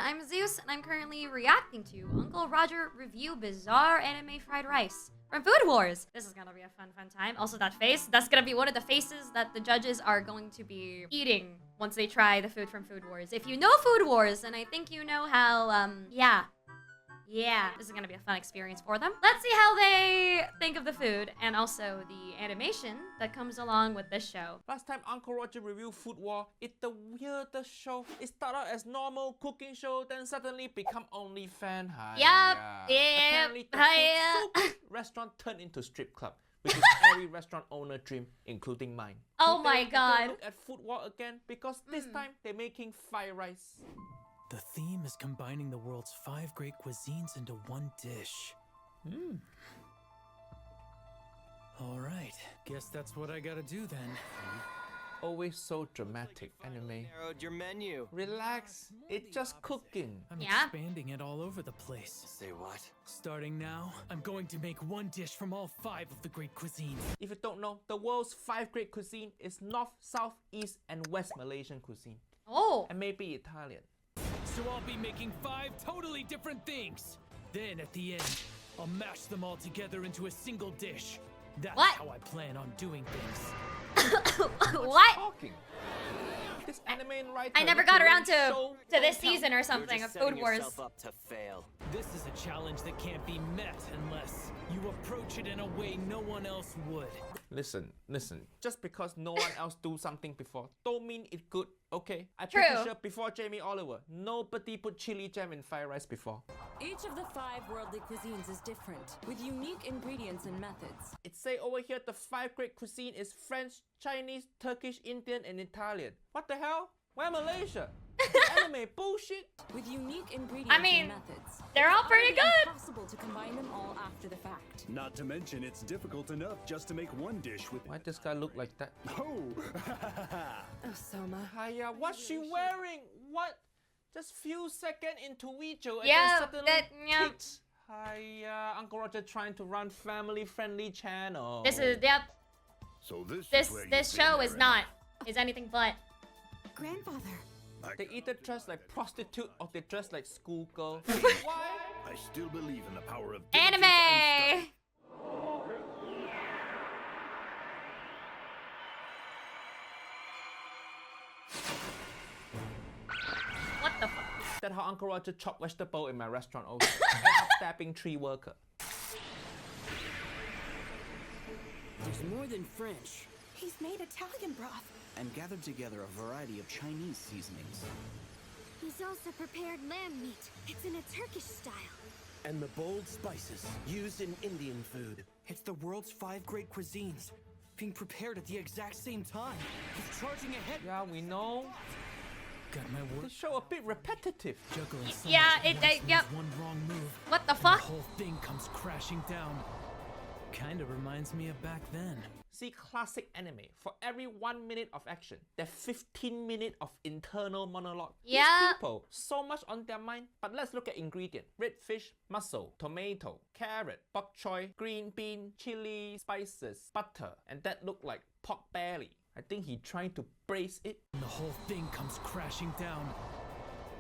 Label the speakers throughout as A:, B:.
A: I'm Zeus, and I'm currently reacting to Uncle Roger review bizarre anime fried rice from Food Wars. This is gonna be a fun time. Also, that face, that's gonna be one of the faces that the judges are going to be eating once they try the food from Food Wars. If you know Food Wars, then I think you know how, yeah, this is gonna be a fun experience for them. Let's see how they think of the food and also the animation that comes along with this show.
B: Last time Uncle Roger reviewed Food War, it's the weirdest show. It started out as normal cooking show, then suddenly become OnlyFans. Apparently the food so good, restaurant turned into strip club, which is every restaurant owner dream, including mine.
A: Oh my god.
B: Look at Food War again, because this time they're making fried rice.
C: The theme is combining the world's 5 great cuisines into one dish. Alright, guess that's what I gotta do then.
B: Always so dramatic, anime.
D: Narrowed your menu.
B: Relax, it's just cooking.
C: I'm expanding it all over the place.
D: Say what?
C: Starting now, I'm going to make one dish from all 5 of the great cuisines.
B: If you don't know, the world's 5 great cuisine is North, South, East, and West Malaysian cuisine.
A: Oh.
B: And maybe Italian.
C: So I'll be making 5 totally different things. Then at the end, I'll mash them all together into a single dish. That's how I plan on doing things.
A: What?
B: Talking? This anime writer
A: I never got around to this season or something of Food Wars.
D: Up to fail.
C: This is a challenge that can't be met unless you approach it in a way no one else would.
B: Listen. Just because no one else do something before, don't mean it good, okay? I'm pretty sure before Jamie Oliver, nobody put chili jam in fried rice before.
E: Each of the 5 worldly cuisines is different, with unique ingredients and methods.
B: It say over here the 5 great cuisine is French, Chinese, Turkish, Indian, and Italian. What the hell? Where Malaysia? Anime bullshit.
E: With unique ingredients and methods.
A: They're all pretty good.
E: It's impossible to combine them all after the fact.
F: Not to mention, it's difficult enough just to make one dish with.
B: Why this guy look like that?
F: Oh!
E: Oh, Soma.
B: Hiya, what's she wearing? What? Just few seconds into video and then suddenly kids. Hiya, Uncle Roger trying to run family-friendly channel.
A: This is
F: So
A: this show is not anything but.
E: Grandfather.
B: They either dress like prostitute or they dress like schoolgirl. Why?
F: I still believe in the power of
A: Anime! What the fuck?
B: That's how Uncle Roger chop vegetable in my restaurant also. End up stabbing 3 workers.
G: There's more than French.
E: He's made Italian broth.
G: And gathered together a variety of Chinese seasonings.
H: He's also prepared lamb meat. It's in a Turkish style.
G: And the bold spices used in Indian food. It's the world's 5 great cuisines, being prepared at the exact same time. He's charging ahead.
B: Yeah, we know.
C: Got my work.
B: This show a bit repetitive.
C: Juggling so
A: Yeah,
C: much at once means one wrong move.
A: What the
C: and
A: fuck?
C: The whole thing comes crashing down. Kinda reminds me of back then.
B: See, classic anime. For every 1 minute of action, there's 15 minutes of internal monologue. These people, so much on their mind. But let's look at ingredient. Red fish, mussel, tomato, carrot, bok choy, green bean, chili, spices, butter. And that look like pork belly. I think he trying to braise it.
C: And the whole thing comes crashing down.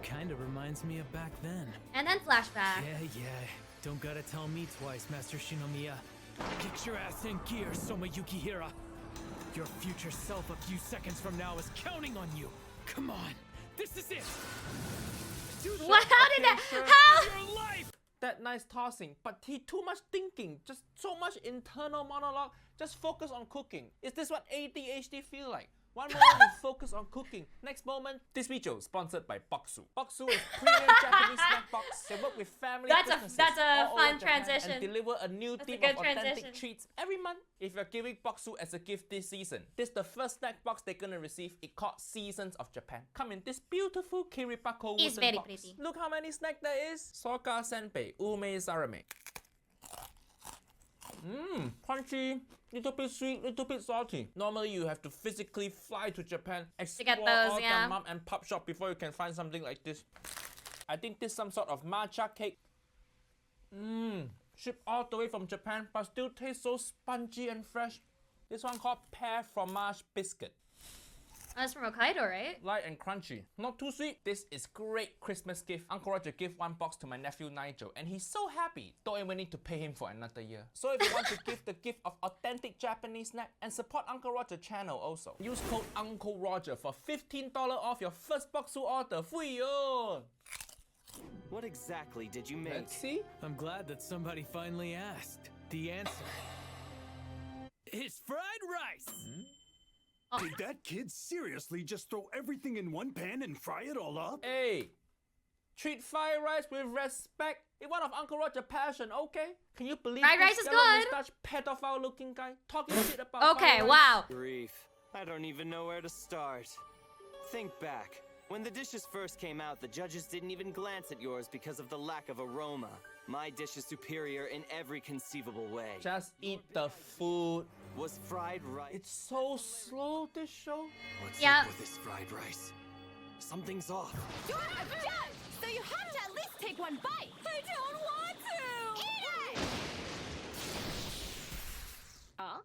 C: Kinda reminds me of back then.
A: And then flashback.
C: Yeah. Don't gotta tell me twice, Master Shinomiya. Get your ass in gear, Soma Yukihira. Your future self a few seconds from now is counting on you. Come on, this is it.
A: What? How did that? How?
C: Your life.
B: That nice tossing, but he too much thinking. Just so much internal monologue. Just focus on cooking. Is this what ADHD feel like? One moment you focus on cooking. Next moment, this video is sponsored by Boxu. Boxu is premium Japanese snack box. They work with family businesses
A: That's a
B: all
A: fun
B: over Japan
A: transition.
B: and deliver a new team of authentic treats every month. If you're giving Boxu as a gift this season, this is the first snack box they're gonna receive. It called Seasons of Japan. Come in this beautiful Kiripako wooden
A: very
B: box.
A: pretty.
B: Look how many snacks there is. Soka senbei, ume zarame. Crunchy, little bit sweet, little bit salty. Normally you have to physically fly to Japan, explore
A: those,
B: all the mom and pop shop before you can find something like this. I think this is some sort of matcha cake. Shipped all the way from Japan, but still tastes so spongy and fresh. This one called pear fromage biscuit.
A: That's from Hokkaido, right?
B: Light and crunchy, not too sweet. This is great Christmas gift. Uncle Roger gave one box to my nephew Nigel and he's so happy. Don't even need to pay him for another year. So if you want to give the gift of authentic Japanese snack and support Uncle Roger channel also, use code Uncle Roger for $15 off your first box order. Fuyo!
D: What exactly did you make?
B: Let's see.
C: I'm glad that somebody finally asked. The answer is fried rice.
F: Did that kid seriously just throw everything in one pan and fry it all up?
B: Hey, treat fried rice with respect. It's one of Uncle Roger's passion, okay? Can you believe
A: Fried rice
B: this
A: is
B: yellow
A: good.
B: mustache pedophile looking guy talking shit about
A: Okay,
B: fried rice?
A: wow.
D: Grief. I don't even know where to start. Think back. When the dishes first came out, the judges didn't even glance at yours because of the lack of aroma. My dish is superior in every conceivable way.
B: Just eat the food.
D: Was fried rice.
B: It's so slow, this show.
D: What's
A: Yeah.
D: up with this fried rice? Something's off.
H: You're a judge, so you have to at least take one bite. I don't want to. Eat it! Huh?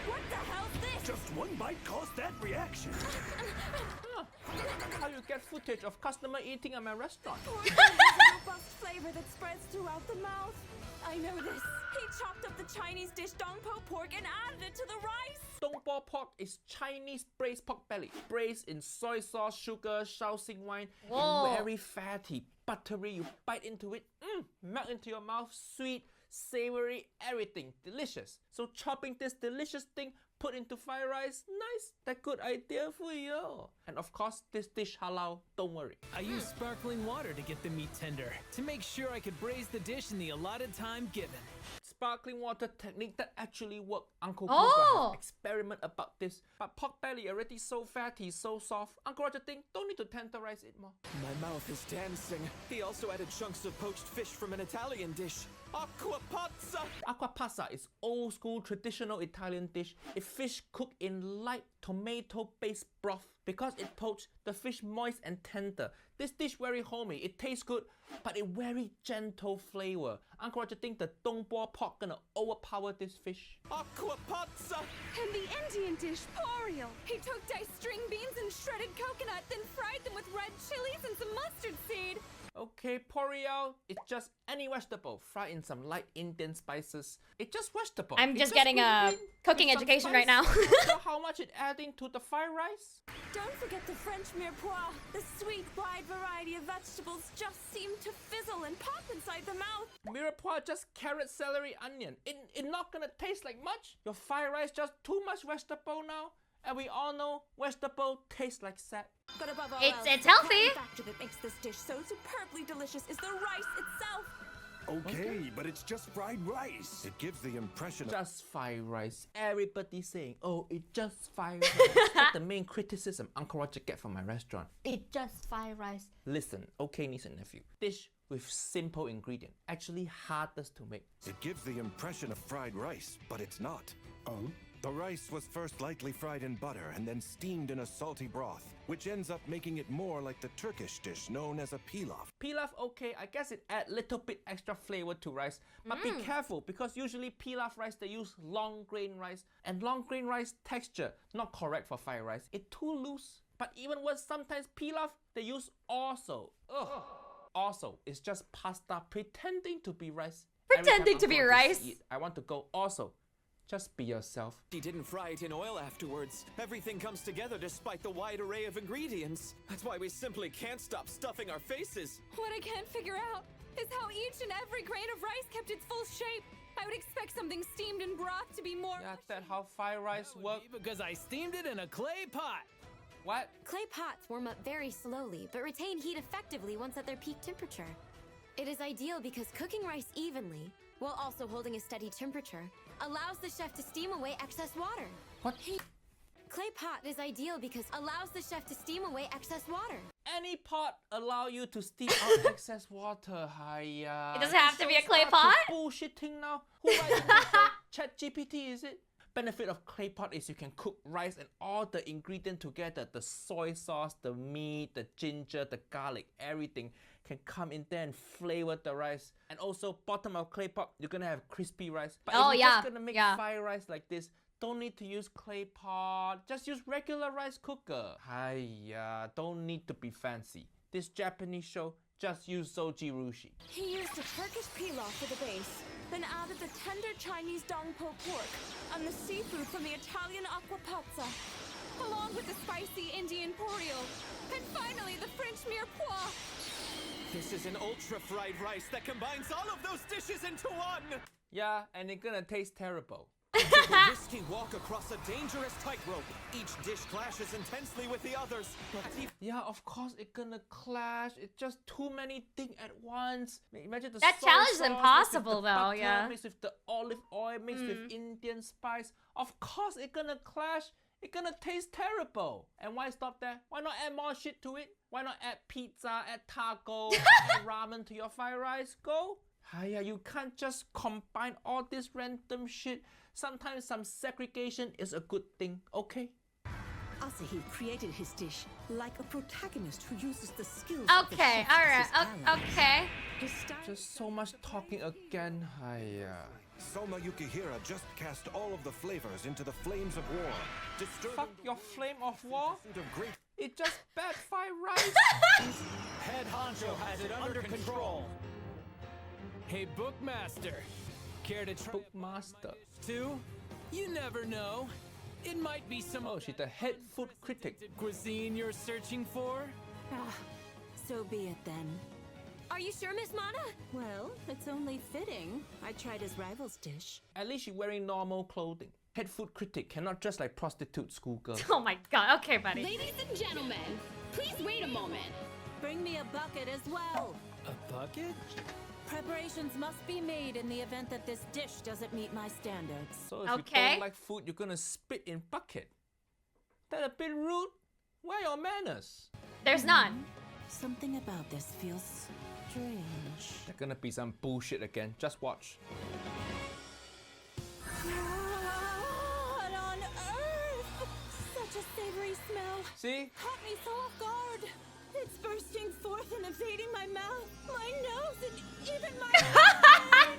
E: What the hell's this?
F: Just one bite caused that reaction.
B: How you get footage of customer eating at my restaurant?
E: Pork is a robust flavor that spreads throughout the mouth. I know this. He chopped up the Chinese dish dongpo pork and added it to the rice.
B: Dongpo pork is Chinese braised pork belly, braised in soy sauce, sugar, Shaoxing wine,
A: Whoa.
B: and very fatty, buttery. You bite into it, melt into your mouth, sweet, savory, everything, delicious. So chopping this delicious thing, put into fried rice, nice, that good idea for you. And of course, this dish halal, don't worry.
C: I used sparkling water to get the meat tender, to make sure I could braise the dish in the allotted time given.
B: Sparkling water technique that actually worked. Uncle
A: Oh.
B: Cooper have experiment about this. But pork belly already so fatty, so soft. Uncle Roger think don't need to tenderize it more.
G: My mouth is dancing. He also added chunks of poached fish from an Italian dish. Aqua pazza!
B: Aqua pasta is old school traditional Italian dish. It's fish cooked in light tomato-based broth. Because it poached, the fish moist and tender. This dish very homey. It tastes good, but it very gentle flavor. Uncle Roger think the Dongbo pork gonna overpower this fish.
G: Aqua pazza!
E: And the Indian dish, Poriel. He took diced string beans and shredded coconut, then fried them with red chilies and some mustard seed.
B: Okay, Poriel, it's just any vegetable fried in some light Indian spices. It's just vegetable.
A: I'm
B: It's
A: just getting a
B: green
A: cooking
B: with some
A: education right now.
B: spice. So how much it adding to the fried rice?
E: Don't forget the French mirepoix. The sweet, wide variety of vegetables just seem to fizzle and pop inside the mouth.
B: Mirepoix just carrot, celery, onion. It not gonna taste like much. Your fried rice just too much vegetable now. And we all know vegetable tastes like sap.
E: But above all
A: It's-
E: else,
A: it's
E: the
A: healthy.
E: prime factor that makes this dish so superbly delicious is the rice itself.
F: Okay, but it's just fried rice. It gives the impression of...
B: Just fried rice. Everybody saying, oh, it just fried rice. That's the main criticism Uncle Roger get from my restaurant. It just fried rice. Listen, okay, niece and nephew. Dish with simple ingredient, actually hardest to make.
I: It gives the impression of fried rice, but it's not.
F: Oh?
I: The rice was first lightly fried in butter and then steamed in a salty broth, which ends up making it more like the Turkish dish known as a pilaf.
B: Pilaf, okay, I guess it add little bit extra flavor to rice. But be careful, because usually pilaf rice, they use long grain rice. And long grain rice texture, not correct for fried rice. It's too loose. But even worse, sometimes pilaf, they use also. Ugh. Also, it's just pasta pretending to be rice. Every time
A: Pretending to be
B: Uncle Roger
A: rice.
B: eat, I want to go also. Just be yourself.
G: He didn't fry it in oil afterwards. Everything comes together despite the wide array of ingredients. That's why we simply can't stop stuffing our faces.
E: What I can't figure out is how each and every grain of rice kept its full shape. I would expect something steamed in broth to be more...
B: Yeah, that's how fried rice work.
C: Because I steamed it in a clay pot.
B: What?
H: Clay pots warm up very slowly, but retain heat effectively once at their peak temperature. It is ideal because cooking rice evenly, while also holding a steady temperature, allows the chef to steam away excess water.
B: What?
H: Clay pot is ideal because allows the chef to steam away excess water.
B: Any pot allow you to steam out excess water. Hiya.
A: It doesn't have to be a clay
B: Start
A: pot?
B: to bullshitting now. Who writes this? Chat GPT, is it? Benefit of clay pot is you can cook rice and all the ingredient together. The soy sauce, the meat, the ginger, the garlic, everything can come in there and flavor the rice. And also bottom of clay pot, you're gonna have crispy rice. But
A: Oh,
B: if you're
A: yeah,
B: just gonna make
A: yeah.
B: fried rice like this, Don't need to use clay pot. Just use regular rice cooker. Hiya, don't need to be fancy. This Japanese show just use soji rushi.
E: He used a Turkish pilaf for the base, then added the tender Chinese dongpo pork and the seafood from the Italian aquapazza, along with the spicy Indian poril, and finally the French mirepoix.
G: This is an ultra-fried rice that combines all of those dishes into one!
B: Yeah, and it's gonna taste terrible.
G: It's a risky walk across a dangerous tightrope. Each dish clashes intensely with the others. But
B: Yeah, of course it's gonna clash. It's just too many things at once. Imagine the
A: That
B: soy
A: challenge is
B: sauce
A: impossible,
B: mixed with the
A: though,
B: butter,
A: yeah.
B: mixed with the olive oil, mixed with Indian spice. Of course it's gonna clash. It's gonna taste terrible. And why stop there? Why not add more shit to it? Why not add pizza, add taco, add ramen to your fried rice? Go. Hiya, you can't just combine all this random shit. Sometimes some segregation is a good thing, okay?
J: Asahi created his dish like a protagonist who uses the skills of the
A: Okay,
J: chef as
A: alright,
J: his ally.
A: okay.
J: His style
B: Just so much talking again. Hiya.
I: Soma Yukihira just cast all of the flavors into the flames of war, disturbing
B: Fuck your flame of war.
I: the of great
B: It just bad fried rice.
C: Head honcho has it under control. Hey, Bookmaster. Care to try
B: Bookmaster.
C: too? You never know. It might be some
B: Oh, she's the head food critic.
C: cuisine you're searching for.
J: Ah, so be it then.
H: Are you sure, Miss Mana?
J: Well, it's only fitting. I tried his rival's dish.
B: At least she's wearing normal clothing. Head food critic cannot dress like prostitute schoolgirl.
A: Oh my god, okay, buddy.
K: Ladies and gentlemen, please wait a moment.
E: Bring me a bucket as well.
C: A bucket?
E: Preparations must be made in the event that this dish doesn't meet my standards.
B: So if you
A: Okay.
B: don't like food, you're gonna spit in bucket. That a bit rude? Where are your manners?
A: There's none.
J: Something about this feels strange.
B: There's gonna be some bullshit again. Just watch.
E: What on earth? Such a savory smell.
B: See?
E: Caught me so off guard. It's bursting forth and invading my mouth, my nose, and even my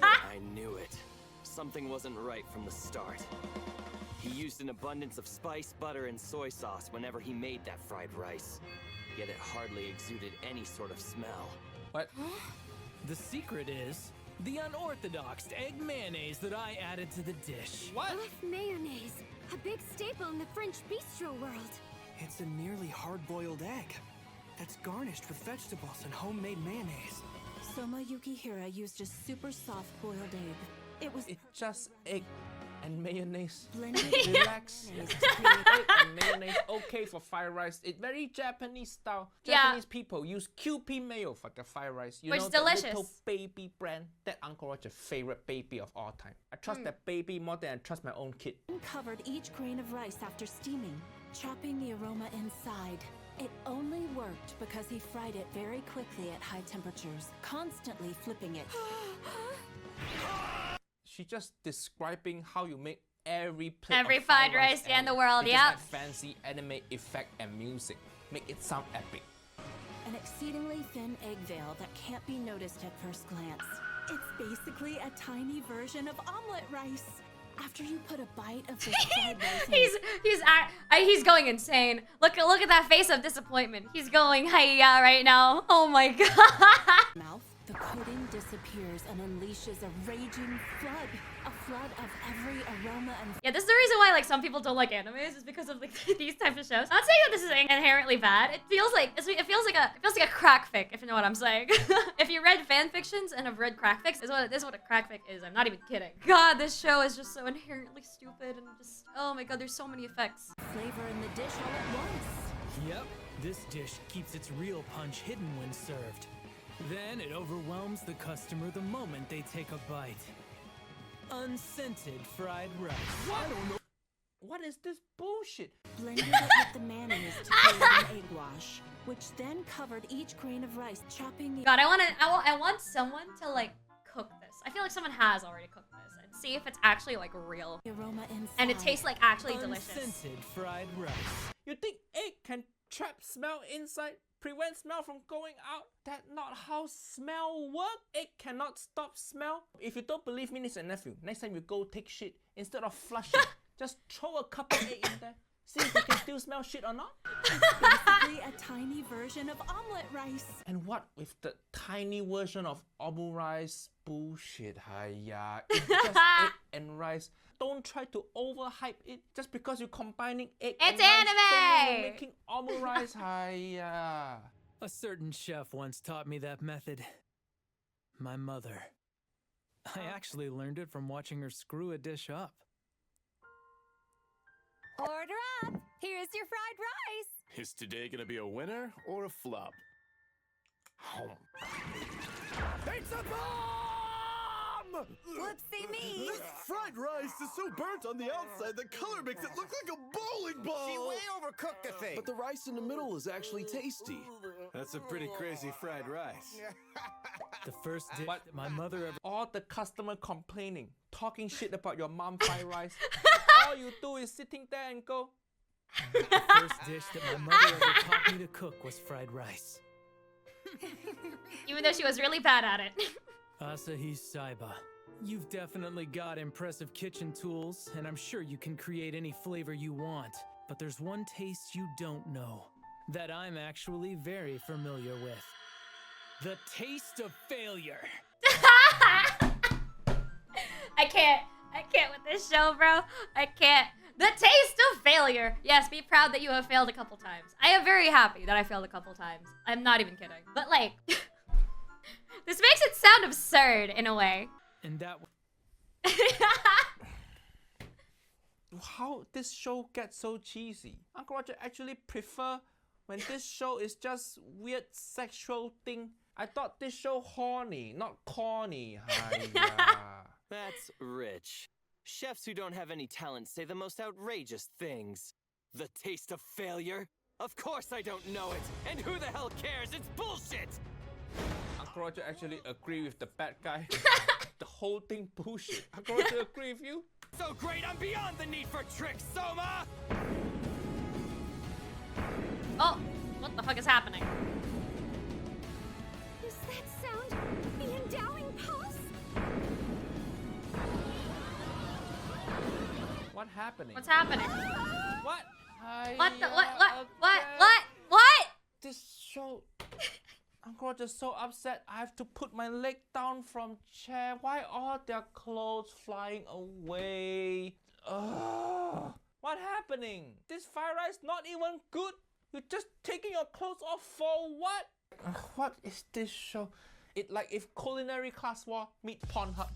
D: I knew it. Something wasn't right from the start. He used an abundance of spice, butter, and soy sauce whenever he made that fried rice. Yet it hardly exuded any sort of smell.
B: What?
C: The secret is the unorthodox egg mayonnaise that I added to the dish.
B: What?
H: Mayonnaise, a big staple in the French bistro world.
G: it's a nearly hard-boiled egg that's garnished with vegetables and homemade mayonnaise.
J: Soma Yukihira used a super soft boiled egg. It was
B: It's just egg and mayonnaise.
J: blended
B: Relax.
J: mayonnaise
B: It's
J: to create
B: egg and mayonnaise okay for fried rice. It's very Japanese style.
A: Yeah.
B: Japanese people use QP mayo for the fried rice. You
A: Which
B: know
A: is
B: that
A: delicious.
B: little baby brand. That Uncle Roger's favorite baby of all time. I trust that baby more than I trust my own kid.
J: covered each grain of rice after steaming, chopping the aroma inside. It only worked because he fried it very quickly at high temperatures, constantly flipping it.
B: She's just describing how you make every plate
A: Every
B: of fried
A: fried rice in the
B: ever.
A: world,
B: You just
A: yep.
B: add fancy anime effect and music. Make it sound epic.
J: An exceedingly thin egg veil that can't be noticed at first glance. It's basically a tiny version of omelet rice. After you put a bite of this fried rice in
A: He's going insane. Look at that face of disappointment. He's going hiya right now. Oh my god.
J: your mouth, the coating disappears and unleashes a raging flood. A flood of every aroma and
A: Yeah, this is the reason why like some people don't like animes is because of like these types of shows. I'm not saying that this is inherently bad. It feels like a crack fic, if you know what I'm saying. If you read fan fictions and have read crack fics, this is what a crack fic is. I'm not even kidding. God, this show is just so inherently stupid and just oh my god, there's so many effects.
J: flavor in the dish all at once.
C: Yep, this dish keeps its real punch hidden when served. Then it overwhelms the customer the moment they take a bite. Unscented fried rice.
B: What is this bullshit?
J: Blended it with the mayonnaise to create an egg wash, which then covered each grain of rice, chopping the
A: God, I want someone to like cook this. I feel like someone has already cooked this and see if it's actually like real
J: aroma inside.
A: and it tastes like actually delicious.
C: Unscented fried rice.
B: You think egg can trap smell inside? Prevent smell from going out? That's not how smell work. Egg cannot stop smell. If you don't believe me, niece and nephew, next time you go take shit, instead of flushing, Just throw a couple egg in there. See if you can still smell shit or not.
J: Basically a tiny version of omelet rice.
B: And what with the tiny version of omelet rice? Bullshit, hiya. It's just egg and rice. Don't try to overhype it just because you're combining egg and rice.
A: It's anime!
B: You're making omelet rice, hiya.
C: A certain chef once taught me that method. My mother. I actually learned it from watching her screw a dish up.
E: Order up! Here's your fried rice!
F: Is today gonna be a winner or a flop? It's a bomb!
E: Whoopsie me!
F: This fried rice is so burnt on the outside, the color makes it look like a bowling ball!
G: She way overcooked the thing.
F: But the rice in the middle is actually tasty. That's a pretty crazy fried rice.
C: The first dish that my mother ever...
B: All the customer complaining, talking shit about your mom fried rice. All you do is sitting there and go...
C: The first dish that my mother ever taught me to cook was fried rice.
A: Even though she was really bad at it.
C: Asahi Saiba. You've definitely got impressive kitchen tools, and I'm sure you can create any flavor you want. But there's one taste you don't know, that I'm actually very familiar with. The taste of failure.
A: I can't with this show, bro. I can't. The taste of failure. Yes, be proud that you have failed a couple times. I am very happy that I failed a couple times. I'm not even kidding. But like, this makes it sound absurd in a way.
C: And that...
B: How this show gets so cheesy? Uncle Roger actually prefer when this show is just weird sexual thing. I thought this show horny, not corny. Hiya.
D: That's rich. Chefs who don't have any talent say the most outrageous things. The taste of failure? Of course I don't know it! And who the hell cares? It's bullshit!
B: Uncle Roger actually agree with the bad guy. The whole thing bullshit. Uncle Roger agree with you?
D: So great, I'm beyond the need for tricks, Soma!
A: Oh, what the fuck is happening?
E: Does that sound the endowing pulse?
B: What happening?
A: What's happening?
B: What?
A: What the what?
B: Hiya.
A: What?
B: This show... Uncle Roger's so upset. I have to put my leg down from chair. Why are their clothes flying away? Ugh. What happening? This fried rice not even good? You're just taking your clothes off for what? What is this show? It like if Culinary Class War meet Pornhub.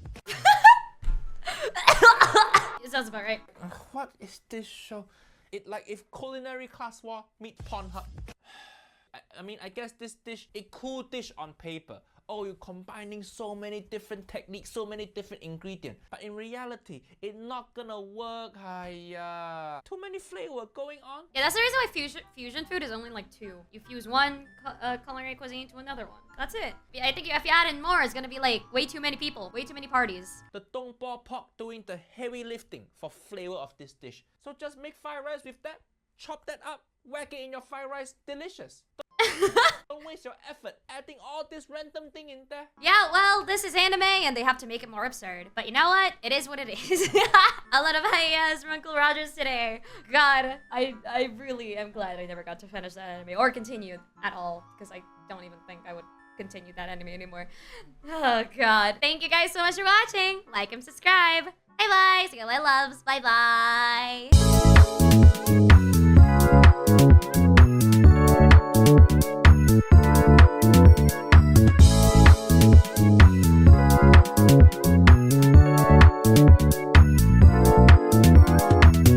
A: It sounds about right.
B: What is this show? It like if Culinary Class War meet Pornhub. I mean, I guess this dish, a cool dish on paper. Oh, you're combining so many different techniques, so many different ingredients. But in reality, it's not gonna work. Hiya. Too many flavor going on.
A: Yeah, that's the reason why fusion food is only like 2. You fuse one culinary cuisine to another one. That's it. I think if you add in more, it's gonna be like way too many people, way too many parties.
B: The Dongbao pork doing the heavy lifting for flavor of this dish. So just make fried rice with that, chop that up, whack it in your fried rice, delicious. Don't waste your effort adding all this random thing in there.
A: Yeah, well, this is anime and they have to make it more absurd. But you know what? It is what it is. A lot of hi-yas from Uncle Rogers today. God, I really am glad I never got to finish that anime or continue at all, because I don't even think I would continue that anime anymore. Oh God. Thank you guys so much for watching. Like and subscribe. Bye bye. See you later, loves. Bye bye.